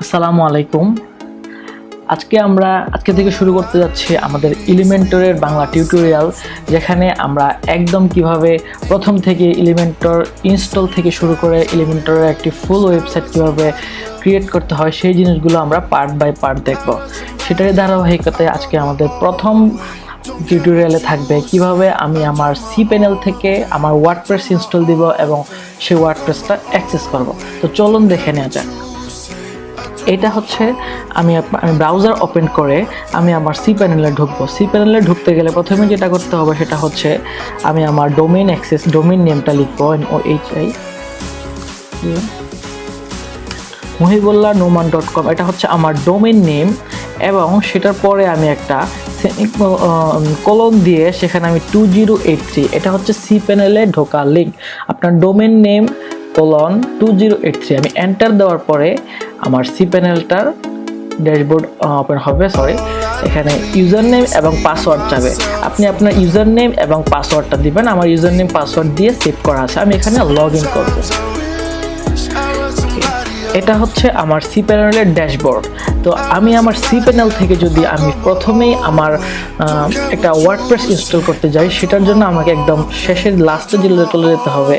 আসসালামু আলাইকুম। আজকে থেকে শুরু করতে যাচ্ছি আমাদের এলিমেন্টরের বাংলা টিউটোরিয়াল, যেখানে আমরা একদম কিভাবে প্রথম থেকে এলিমেন্টর ইনস্টল থেকে শুরু করে এলিমেন্টরের একটি ফুল ওয়েবসাইট কিভাবে ক্রিয়েট করতে হয় সেই জিনিসগুলো আমরা পার্ট বাই পার্ট দেখব। সেটারই ধারাবাহিকতায় আজকে আমাদের প্রথম টিউটোরিয়ালে থাকবে কিভাবে আমি আমার সি প্যানেল থেকে আমার ওয়ার্ডপ্রেস ইনস্টল দিব এবং সেই ওয়ার্ডপ্রেসটা অ্যাক্সেস করব। তো চলুন দেখে নেওয়া যাক। এটা হচ্ছে আমি ব্রাউজার ওপেন করে আমি আমার সি প্যানেলে ঢুকবো। সি প্যানেলে ঢুকতে গেলে প্রথমে যেটা করতে হবে সেটা হচ্ছে আমি আমার ডোমেইন নেমটা লিখবো MOHI Mohibullah Noman.com। এটা হচ্ছে আমার ডোমেইন নেম এবং সেটার পরে আমি একটা কলম দিয়ে সেখানে আমি 2083 এটা হচ্ছে সি প্যানেলে ঢোকার লিঙ্ক। আপনার ডোমেইন নেম কোলন 2083 আমি এন্টার দেওয়ার পরে আমার সি প্যানেলটার ড্যাশবোর্ড ওপেন হবে। এখানে ইউজার নেম এবং পাসওয়ার্ড চাবে। আপনি আপনার ইউজার নেম এবং পাসওয়ার্ডটা দিবেন। আমার ইউজার নেম পাসওয়ার্ড দিয়ে সেভ করা আছে। আমি এখানে লগ ইন করব। এটা হচ্ছে আমার সি প্যানেলের ড্যাশবোর্ড। তো আমি আমার সি প্যানেল থেকে যদি আমি প্রথমেই আমার একটা ওয়ার্ডপ্রেস ইনস্টল করতে যাই, সেটার জন্য আমাকে একদম শেষের লাস্টে চলে যেতে হবে।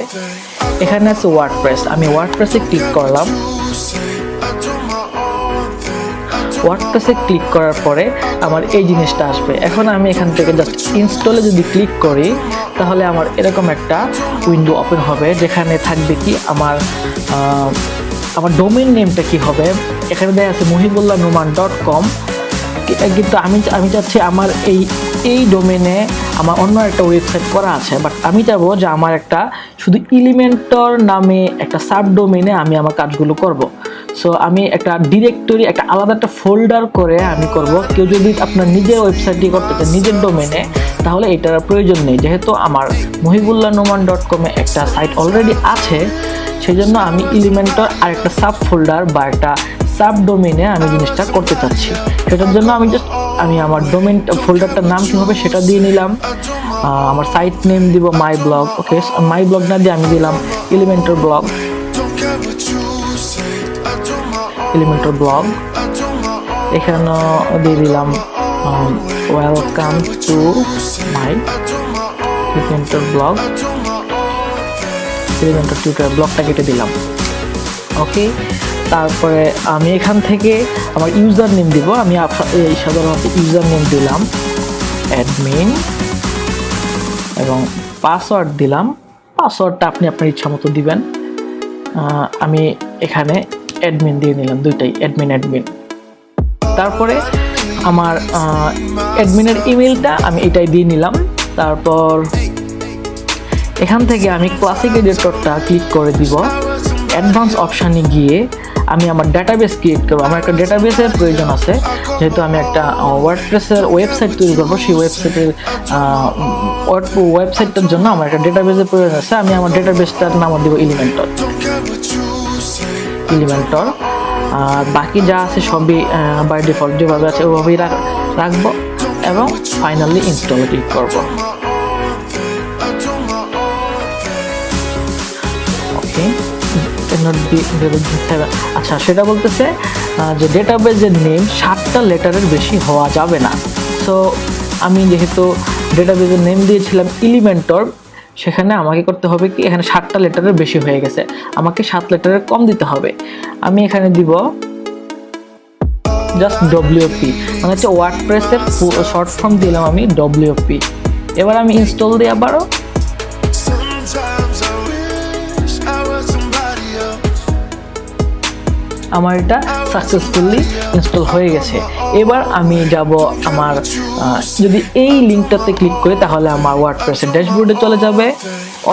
এখানে আছে ওয়ার্ডপ্রেস। আমি ওয়ার্ডপ্রেসে ক্লিক করলাম। ওয়ার্ডপ্রেসে ক্লিক করার পরে আমার এই জিনিসটা আসবে। এখন আমি এখান থেকে জাস্ট ইনস্টলে যদি ক্লিক করি তাহলে আমার এরকম একটা উইন্ডো ওপেন হবে, যেখানে থাকবে কি আমার ডোমেইন নেমটা কি হবে। এখানে দেখা আছে Mohibullah.Noman.com, কিন্তু আমি চাচ্ছি আমার এই ডোমেনে আমার অন্য একটা ওয়েবসাইট করা আছে, বাট আমি চাইবো যে আমার একটা শুধু এলিমেন্টর নামে একটা সাব ডোমেনে আমি আমার কাজগুলো করব। সো আমি একটা ডিরেক্টরি, একটা আলাদা একটা ফোল্ডার করে আমি করব। কেউ যদি আপনার নিজের ওয়েবসাইটটি করতে চান নিজের ডোমেনে, তাহলে এটার প্রয়োজন নেই। যেহেতু আমার Mohibullah.Noman.com এ একটা সাইট অলরেডি আছে, সেই জন্য আমি এলিমেন্টর আর একটা সাব ফোল্ডার বা একটা সাব ডোমেইনে আমি জিনিসটা করতে চাচ্ছি। সেটার জন্য আমি আমার ডোমেইন ফোল্ডারটার নাম কি হবে সেটা দিয়ে নিলাম। আমার সাইট নেম দিব my blog. Okay, my blog না দিয়ে আমি দিলাম এলিমেন্টর ব্লগ। এখানে দিয়ে দিলাম welcome to my Elementor blog. Elementor tutorial ব্লগটা কেটে দিলাম। ওকে, তারপরে আমি এখান থেকে আমার ইউজার নেম দিব। আমি সাধারণত ইউজার নেম দিলাম অ্যাডমিন এবং পাসওয়ার্ড দিলাম। পাসওয়ার্ডটা আপনি আপনার ইচ্ছা মতো দিবেন। আমি এখানে অ্যাডমিন দিয়ে নিলাম, দুইটাই অ্যাডমিন। তারপরে আমার অ্যাডমিনের ইমেলটা আমি এটাই দিয়ে নিলাম। তারপর এখান থেকে আমি ক্লাসিক এডিটরটা ক্লিক করে দিব। অ্যাডভান্স অপশানে গিয়ে আমি আমার ডাটাবেস ক্রিয়েট করবো। আমার একটা ডাটাবেসের প্রয়োজন আছে, যেহেতু আমি একটা ওয়ার্ডপ্রেসের ওয়েবসাইট তৈরি করবো। সেই ওয়েবসাইটটার জন্য আমার একটা ডাটাবেসের প্রয়োজন আছে। আমি আমার ডাটাবেসটার নাম দিব এলিমেন্টর। আর বাকি যা আছে সবই বাই ডিফল্ট যেভাবে আছে ওইভাবেই রাখবো এবং ফাইনালি ইনস্টলে ক্লিক করবো। ওকে, আচ্ছা, সেটা বলতেছে যে ডেটাবেজের নেম 7টা লেটারের বেশি হওয়া যাবে না। সো আমি যেহেতু ডেটাবেজের নেম দিয়েছিলাম এলিমেন্টর, সেখানে আমাকে করতে হবে কি, এখানে 7টা লেটারের বেশি হয়ে গেছে, আমাকে 7 লেটারের কম দিতে হবে। আমি এখানে দিব জাস্ট WP, মানে হচ্ছে ওয়ার্ডপ্রেসের শর্ট ফর্ম দিলাম আমি WP। এবার আমি ইনস্টল দিই আবারও। আমার এটা সাকসেসফুলি ইনস্টল হয়ে গেছে। এবার আমি যাব আমার যদি এই লিঙ্কটাতে ক্লিক করি তাহলে আমার ওয়ার্ডপ্রেসের ড্যাশবোর্ডে চলে যাবে,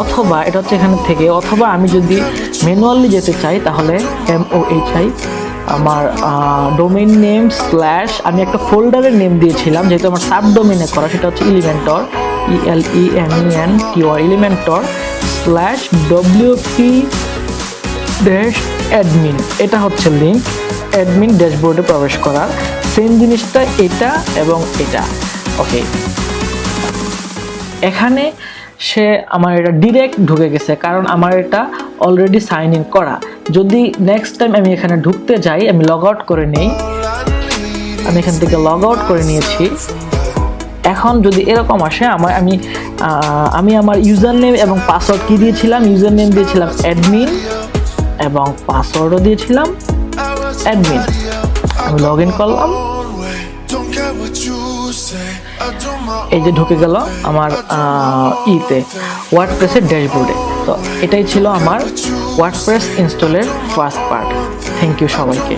অথবা এটা হচ্ছে এখানে থেকে, অথবা আমি যদি ম্যানুয়ালি যেতে চাই তাহলে MOHI আমার ডোমেইন নেম / আমি একটা ফোল্ডারের নেম দিয়েছিলাম, যেহেতু আমার সাব ডোমেইনে করা, সেটা হচ্ছে এলিমেন্টর এলিমেন্টর /WP-admin। এটা হচ্ছে লিঙ্ক অ্যাডমিন ড্যাশবোর্ডে প্রবেশ করার। সেম জিনিসটা এটা এবং এটা। ওকে, এখানে সে আমার এটা ডিরেক্ট ঢুকে গেছে, কারণ আমার এটা অলরেডি সাইন ইন করা। যদি নেক্সট টাইম আমি এখানে ঢুকতে যাই, আমি লগ আউট করে নেই, আমি এখান থেকে লগ আউট করে নিয়েছি। এখন যদি এরকম আসে, আমি আমার ইউজার নেম এবং পাসওয়ার্ড কি দিয়েছিলাম, ইউজার নেম দিয়েছিলাম অ্যাডমিন এবং পাসওয়ার্ডও দিয়েছিলাম অ্যাডমিন। আমি লগ ইন করলাম, এই যে ঢুকে গেল আমার ওয়ার্ডপ্রেসের ড্যাশবোর্ডে। তো এটাই ছিল আমার ওয়ার্ডপ্রেস ইনস্টলের ফার্স্ট পার্ট। থ্যাংক ইউ সবাইকে।